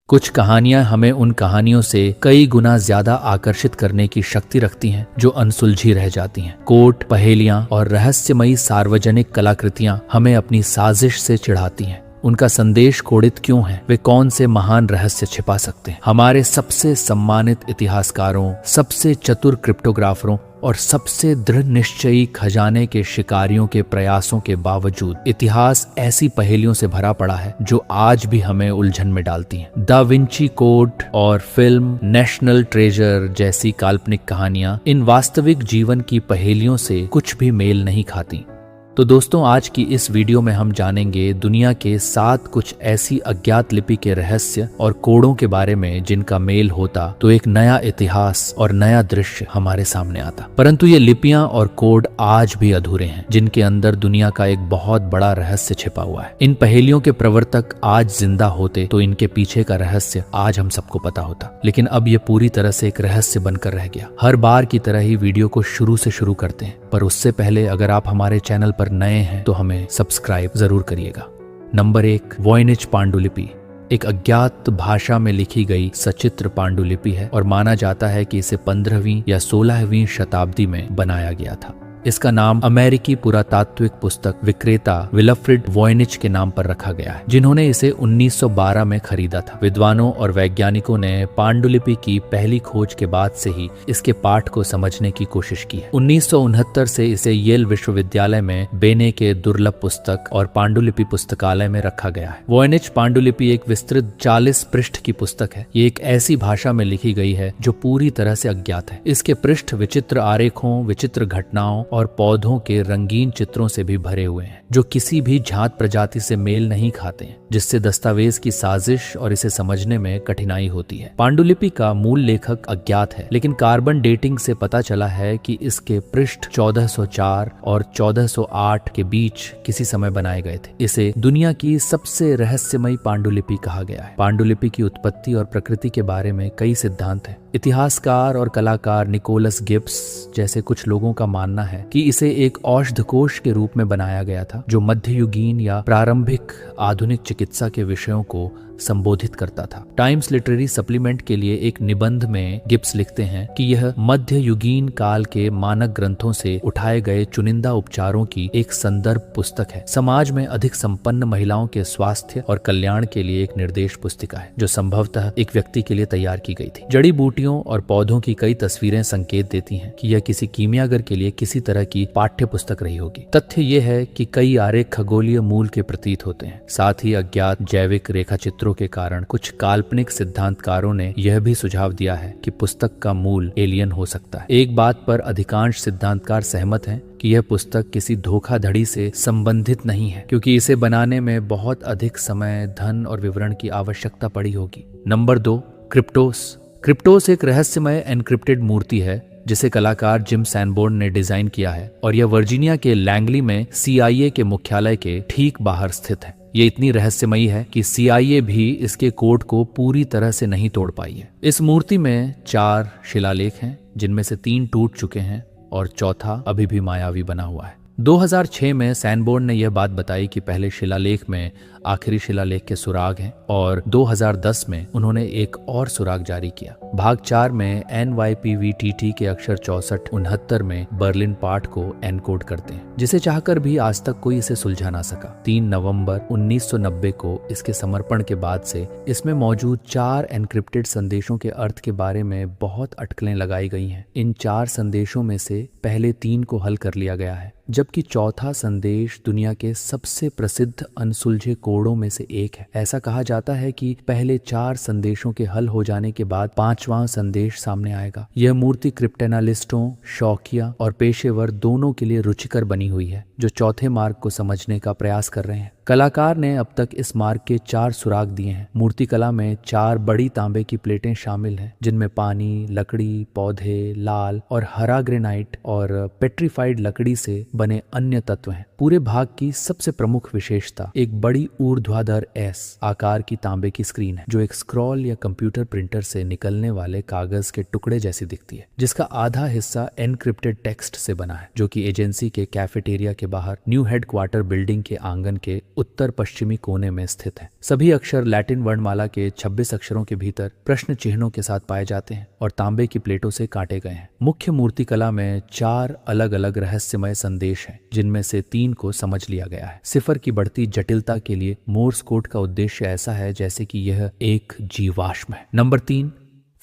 कुछ कहानियां हमें उन कहानियों से कई गुना ज्यादा आकर्षित करने की शक्ति रखती हैं जो अनसुलझी रह जाती हैं। कोट, पहेलियां और रहस्यमयी सार्वजनिक कलाकृतियां हमें अपनी साजिश से चिढ़ाती हैं। उनका संदेश कोडित क्यों है? वे कौन से महान रहस्य छिपा सकते हैं? हमारे सबसे सम्मानित इतिहासकारों, सबसे चतुर क्रिप्टोग्राफरों और सबसे दृढ़ निश्चयी खजाने के शिकारियों के प्रयासों के बावजूद इतिहास ऐसी पहेलियों से भरा पड़ा है जो आज भी हमें उलझन में डालती हैं। दा विंची कोड और फिल्म नेशनल ट्रेजर जैसी काल्पनिक कहानियां इन वास्तविक जीवन की पहेलियों से कुछ भी मेल नहीं खाती। तो दोस्तों, आज की इस वीडियो में हम जानेंगे दुनिया के 7 कुछ ऐसी अज्ञात लिपि के रहस्य और कोडों के बारे में जिनका मेल होता तो एक नया इतिहास और नया दृश्य हमारे सामने आता। परंतु ये लिपियां और कोड आज भी अधूरे हैं, जिनके अंदर दुनिया का एक बहुत बड़ा रहस्य छिपा हुआ है। इन पहेलियों के प्रवर्तक आज जिंदा होते तो इनके पीछे का रहस्य आज हम सबको पता होता, लेकिन अब ये पूरी तरह से एक रहस्य बनकर रह गया। हर बार की तरह ही वीडियो को शुरू से शुरू करते हैं, पर उससे पहले अगर आप हमारे चैनल पर नए हैं तो हमें सब्सक्राइब जरूर करिएगा। नंबर 1, वॉयनिच पांडुलिपि एक अज्ञात भाषा में लिखी गई सचित्र पांडुलिपि है और माना जाता है कि इसे 15वीं या 16वीं शताब्दी में बनाया गया था। इसका नाम अमेरिकी पुरातात्विक पुस्तक विक्रेता विल्फ्रेड वॉयनिच के नाम पर रखा गया है, जिन्होंने इसे 1912 में खरीदा था। विद्वानों और वैज्ञानिकों ने पांडुलिपि की पहली खोज के बाद से ही इसके पाठ को समझने की कोशिश की है। 1969 से इसे येल विश्वविद्यालय में बेने के दुर्लभ पुस्तक और पांडुलिपि पुस्तकालय में रखा गया है। वॉयनिच पांडुलिपि एक विस्तृत 40 पृष्ठ की पुस्तक है। ये एक ऐसी भाषा में लिखी गई है जो पूरी तरह से अज्ञात है। इसके पृष्ठ विचित्र आरेखों, विचित्र घटनाओं और पौधों के रंगीन चित्रों से भी भरे हुए हैं, जो किसी भी जात प्रजाति से मेल नहीं खाते हैं, जिससे दस्तावेज की साजिश और इसे समझने में कठिनाई होती है। पांडुलिपि का मूल लेखक अज्ञात है, लेकिन कार्बन डेटिंग से पता चला है कि इसके पृष्ठ 1404 और 1408 के बीच किसी समय बनाए गए थे। इसे दुनिया की सबसे रहस्यमयी पांडुलिपि कहा गया है। पांडुलिपि की उत्पत्ति और प्रकृति के बारे में कई सिद्धांत हैं। इतिहासकार और कलाकार निकोलस गिब्स जैसे कुछ लोगों का मानना है कि इसे एक औषधकोश के रूप में बनाया गया था, जो मध्ययुगीन या प्रारंभिक आधुनिक चिकित्सा के विषयों को संबोधित करता था। टाइम्स लिटरेरी सप्लीमेंट के लिए एक निबंध में गिब्स लिखते हैं कि यह मध्ययुगीन काल के मानक ग्रंथों से उठाए गए चुनिंदा उपचारों की एक संदर्भ पुस्तक है। समाज में अधिक संपन्न महिलाओं के स्वास्थ्य और कल्याण के लिए एक निर्देश पुस्तिका है, जो संभवतः एक व्यक्ति के लिए तैयार की गई थी। जड़ी बूटियों और पौधों की कई तस्वीरें संकेत देती हैं कि यह किसी कीमियागर के लिए किसी तरह की पाठ्य पुस्तक रही होगी। तथ्य यह है कि कई आरेख खगोलीय मूल के प्रतीत होते हैं। साथ ही अज्ञात जैविक रेखाचित्रों के कारण कुछ काल्पनिक सिद्धांतकारों ने यह भी सुझाव दिया है कि पुस्तक का मूल एलियन हो सकता है। एक बात पर अधिकांश सिद्धांतकार सहमत हैं कि यह पुस्तक किसी धोखाधड़ी से संबंधित नहीं है, क्योंकि इसे बनाने में बहुत अधिक समय, धन और विवरण की आवश्यकता पड़ी होगी। नंबर 2, क्रिप्टोस। क्रिप्टोस एक रहस्यमय एनक्रिप्टेड मूर्ति है जिसे कलाकार जिम सैनबोर्न ने डिजाइन किया है, और यह वर्जीनिया के लैंगली में CIA के मुख्यालय के ठीक बाहर स्थित है। ये इतनी रहस्यमयी है कि CIA भी इसके कोड को पूरी तरह से नहीं तोड़ पाई है। इस मूर्ति में 4 शिलालेख हैं, जिनमें से 3 टूट चुके हैं और चौथा अभी भी मायावी बना हुआ है। 2006 में सैनबोर्न ने यह बात बताई कि पहले शिलालेख में आखिरी शिलालेख के सुराग हैं, और 2010 में उन्होंने एक और सुराग जारी किया। भाग 4 में NYPVTT के अक्षर 6469 में बर्लिन पाठ को एनकोड करते हैं, जिसे चाहकर भी आज तक कोई इसे सुलझा ना सका। 3 नवंबर 1990 को इसके समर्पण के बाद से इसमें मौजूद 4 एनक्रिप्टेड संदेशों के अर्थ के बारे में बहुत अटकलें लगाई गई हैं। इन 4 संदेशों में से पहले 3 को हल कर लिया गया है, जबकि चौथा संदेश दुनिया के सबसे प्रसिद्ध अनसुलझे कोडों में से एक है। ऐसा कहा जाता है कि पहले 4 संदेशों के हल हो जाने के बाद 5वां संदेश सामने आएगा। यह मूर्ति क्रिप्टेनालिस्टों, शौकिया और पेशेवर दोनों के लिए रुचिकर बनी हुई है, जो चौथे मार्ग को समझने का प्रयास कर रहे हैं। कलाकार ने अब तक इस मार्ग के 4 सुराग दिए हैं। मूर्तिकला में 4 बड़ी तांबे की प्लेटें शामिल हैं, जिनमें पानी, लकड़ी, पौधे, लाल और हरा ग्रेनाइट और पेट्रीफाइड लकड़ी से बने अन्य तत्व हैं। पूरे भाग की सबसे प्रमुख विशेषता एक बड़ी ऊर्ध्वाधर S आकार की तांबे की स्क्रीन है, जो एक स्क्रॉल या कंप्यूटर प्रिंटर से निकलने वाले कागज के टुकड़े जैसी दिखती है, जिसका आधा हिस्सा एनक्रिप्टेड टेक्स्ट से बना है, जो कि एजेंसी के कैफेटेरिया के बाहर न्यू हेडक्वार्टर बिल्डिंग के आंगन के उत्तर पश्चिमी कोने में स्थित है। सभी अक्षर लैटिन वर्णमाला के 26 अक्षरों के भीतर प्रश्न चिन्हों के साथ पाए जाते हैं और तांबे की प्लेटों से काटे गए हैं। मुख्य मूर्तिकला में 4 अलग अलग रहस्यमय संदेश हैं, जिनमें से 3 को समझ लिया गया है। सिफर की बढ़ती जटिलता के लिए मोर्स कोड का उद्देश्य ऐसा है जैसे कि यह एक जीवाश्म है। नंबर 3,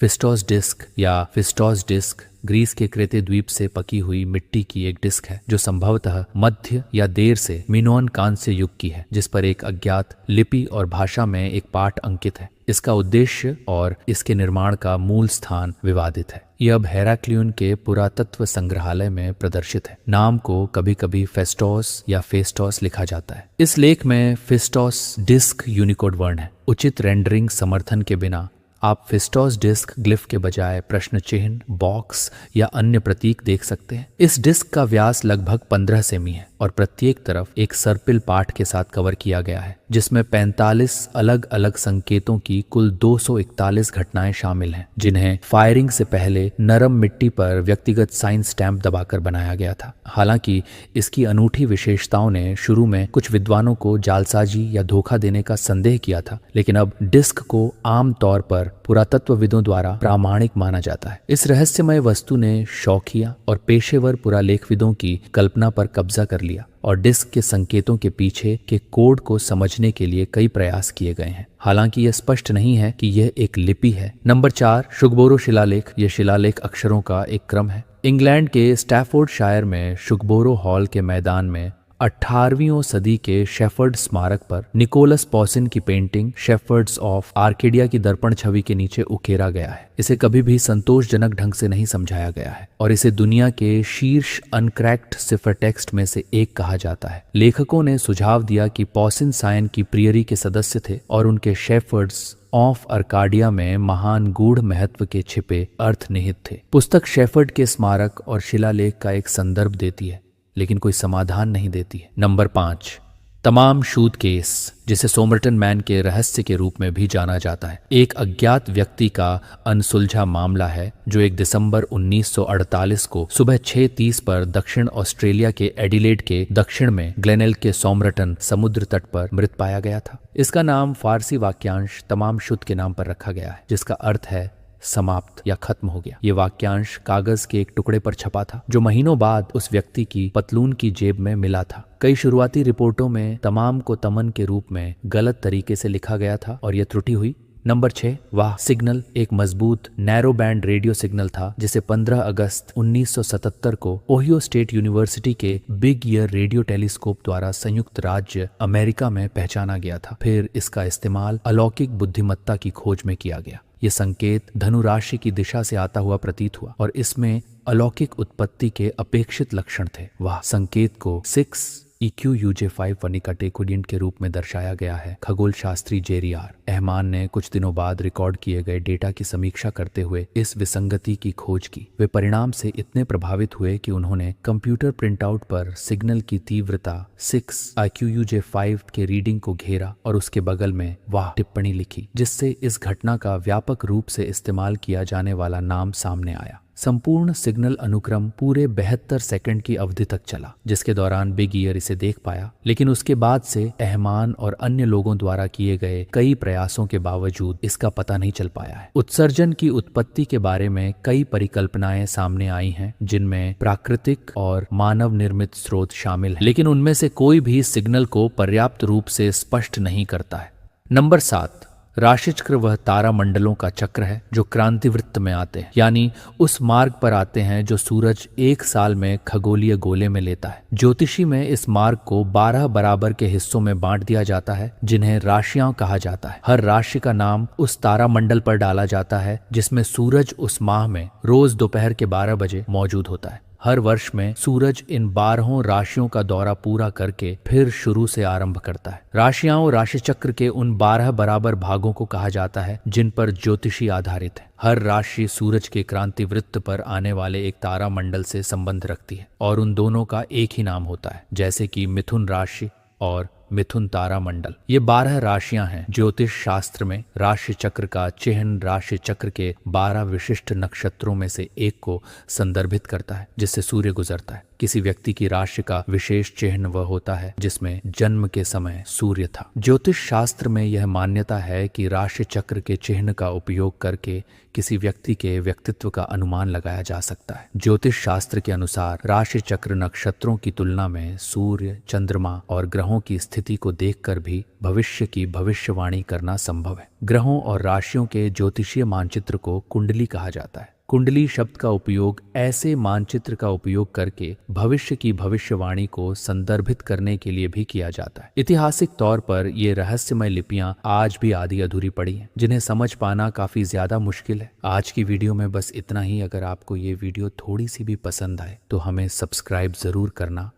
फिस्टोस डिस्क या फिस्टोस डिस्क ग्रीस के क्रेते द्वीप से पकी हुई मिट्टी की एक डिस्क है, जो संभवतः मध्य या देर से मिनोअन कांस्य युग की है, जिस पर एक अज्ञात लिपि और भाषा में एक पाठ अंकित है। इसका उद्देश्य और इसके निर्माण का मूल स्थान विवादित है। यह अब हेराक्लियन के पुरातत्व संग्रहालय में प्रदर्शित है। नाम को कभी कभी फेस्टोस या फेस्टोस लिखा जाता है। इस लेख में फिस्टोस डिस्क यूनिकोड वर्ण है। उचित रेंडरिंग समर्थन के बिना आप फिस्टोस डिस्क ग्लिफ के बजाय प्रश्न चिन्ह, बॉक्स या अन्य प्रतीक देख सकते हैं। इस डिस्क का व्यास लगभग 15 सेमी है और प्रत्येक तरफ एक सर्पिल पाठ के साथ कवर किया गया है, जिसमें 45 अलग अलग संकेतों की कुल 241 घटनाएं शामिल हैं, जिन्हें फायरिंग से पहले नरम मिट्टी पर व्यक्तिगत साइन स्टैंप दबाकर बनाया गया था। हालांकि इसकी अनूठी विशेषताओं ने शुरू में कुछ विद्वानों को जालसाजी या धोखा देने का संदेह किया था, लेकिन अब डिस्क को आम तौर पर पुरातत्वविदों द्वारा प्रामाणिक माना जाता है। इस रहस्यमय वस्तु ने शौकिया और पेशेवर पुरालेखविदों की कल्पना पर कब्जा कर लिया और डिस्क के संकेतों के पीछे के कोड को समझने के लिए कई प्रयास किए गए हैं। हालांकि यह स्पष्ट नहीं है कि यह एक लिपि है। नंबर 4, शुगबोरो शिलालेख। यह शिलालेख अक्षरों का एक क्रम है। इंग्लैंड के स्टैफोर्डशायर में शुगबोरो हॉल के मैदान में 18वीं सदी के शेफर्ड स्मारक पर निकोलस पॉसिन की पेंटिंग शेफर्ड्स ऑफ आर्केडिया की दर्पण छवि के नीचे उकेरा गया है। इसे कभी भी संतोषजनक ढंग से नहीं समझाया गया है और इसे दुनिया के शीर्ष अनक्रैक्ड सिफर टेक्स्ट में से एक कहा जाता है। लेखकों ने सुझाव दिया कि पॉसिन सायन की प्रियरी के सदस्य थे और उनके शेफर्ड्स ऑफ अर्काडिया में महान गूढ़ महत्व के छिपे अर्थ निहित थे। पुस्तक शेफर्ड के स्मारक और शिलालेख का एक संदर्भ देती है, लेकिन कोई समाधान नहीं देती है। नंबर 5, तमाम शूद केस, जिसे सोमरटन मैन के रहस्य के रूप में भी जाना जाता है, एक अज्ञात व्यक्ति का अनसुलझा मामला है जो 1 दिसंबर 1948 को सुबह 6:30 पर दक्षिण ऑस्ट्रेलिया के एडिलेड के दक्षिण में ग्लेनेल के सोमरटन समुद्र तट पर मृत पाया गया था। इसका नाम फारसी वाक्यांश तमाम शुद्ध के नाम पर रखा गया है, जिसका अर्थ है समाप्त या खत्म हो गया। ये वाक्यांश कागज के एक टुकड़े पर छपा था, जो महीनों बाद उस व्यक्ति की पतलून की जेब में मिला था। कई शुरुआती रिपोर्टों में तमाम को तमन के रूप में गलत तरीके से लिखा गया था और यह त्रुटि हुई। नंबर 6, वाह सिग्नल एक मजबूत नैरो बैंड रेडियो सिग्नल था, जिसे 15 अगस्त 1977 को ओहियो स्टेट यूनिवर्सिटी के बिग ईयर रेडियो टेलीस्कोप द्वारा संयुक्त राज्य अमेरिका में पहचाना गया था। फिर इसका इस्तेमाल अलौकिक बुद्धिमत्ता की खोज में किया गया। ये संकेत धनुराशि की दिशा से आता हुआ प्रतीत हुआ और इसमें अलौकिक उत्पत्ति के अपेक्षित लक्षण थे। वह संकेत को 6 EQUJ5 वर्निकाटे कोडियंट के रूप में दर्शाया गया है। खगोल शास्त्री जेरी रहमान ने कुछ दिनों बाद रिकॉर्ड किए गए डेटा की समीक्षा करते हुए इस विसंगति की खोज की। वे परिणाम से इतने प्रभावित हुए कि उन्होंने कंप्यूटर प्रिंटआउट पर सिग्नल की तीव्रता 6 IQUJ5 के रीडिंग को घेरा और उसके बगल में वाह टिप्पणी लिखी, जिससे इस घटना का व्यापक रूप से इस्तेमाल किया जाने वाला नाम सामने आया। संपूर्ण सिग्नल अनुक्रम पूरे 72 सेकंड की अवधि तक चला, जिसके दौरान बिग ईयर इसे देख पाया, लेकिन उसके बाद से रहमान और अन्य लोगों द्वारा किए गए कई प्रयासों के बावजूद इसका पता नहीं चल पाया है। उत्सर्जन की उत्पत्ति के बारे में कई परिकल्पनाएं सामने आई हैं, जिनमें प्राकृतिक और मानव निर्मित स्रोत शामिल हैं, लेकिन उनमें से कोई भी सिग्नल को पर्याप्त रूप से स्पष्ट नहीं करता है। नंबर 7, राशिचक्र वह तारा मंडलों का चक्र है जो क्रांतिवृत्त में आते हैं, यानी उस मार्ग पर आते हैं जो सूरज एक साल में खगोलीय गोले में लेता है। ज्योतिषी में इस मार्ग को 12 बराबर के हिस्सों में बांट दिया जाता है, जिन्हें राशियां कहा जाता है। हर राशि का नाम उस तारा मंडल पर डाला जाता है जिसमें सूरज उस माह में रोज दोपहर के 12 बजे मौजूद होता है। हर वर्ष में सूरज इन 12 राशियों का दौरा पूरा करके फिर शुरू से आरंभ करता है। राशियां और राशि चक्र के उन 12 बराबर भागों को कहा जाता है जिन पर ज्योतिषी आधारित है। हर राशि सूरज के क्रांति वृत्त पर आने वाले एक तारा मंडल से संबंध रखती है और उन दोनों का एक ही नाम होता है, जैसे कि मिथुन राशि और मिथुन तारा मंडल। ये 12 राशियां हैं। ज्योतिष शास्त्र में राशि चक्र का चिन्ह राशि चक्र के 12 विशिष्ट नक्षत्रों में से एक को संदर्भित करता है जिससे सूर्य गुजरता है। किसी व्यक्ति की राशि का विशेष चिन्ह वह होता है जिसमें जन्म के समय सूर्य था। ज्योतिष शास्त्र में यह मान्यता है कि राशि चक्र के चिन्ह का उपयोग करके किसी व्यक्ति के व्यक्तित्व का अनुमान लगाया जा सकता है। ज्योतिष शास्त्र के अनुसार राशि चक्र नक्षत्रों की तुलना में सूर्य, चंद्रमा और ग्रहों की स्थिति को देखकर भी भविष्य की भविष्यवाणी करना संभव है। ग्रहों और राशियों के ज्योतिषीय मानचित्र को कुंडली कहा जाता है। कुंडली शब्द का उपयोग ऐसे मानचित्र का उपयोग करके भविष्य की भविष्यवाणी को संदर्भित करने के लिए भी किया जाता है। ऐतिहासिक तौर पर ये रहस्यमय लिपियां आज भी आधी अधूरी पड़ी हैं, जिन्हें समझ पाना काफी ज्यादा मुश्किल है। आज की वीडियो में बस इतना ही। अगर आपको ये वीडियो थोड़ी सी भी पसंद आए तो हमें सब्सक्राइब जरूर करना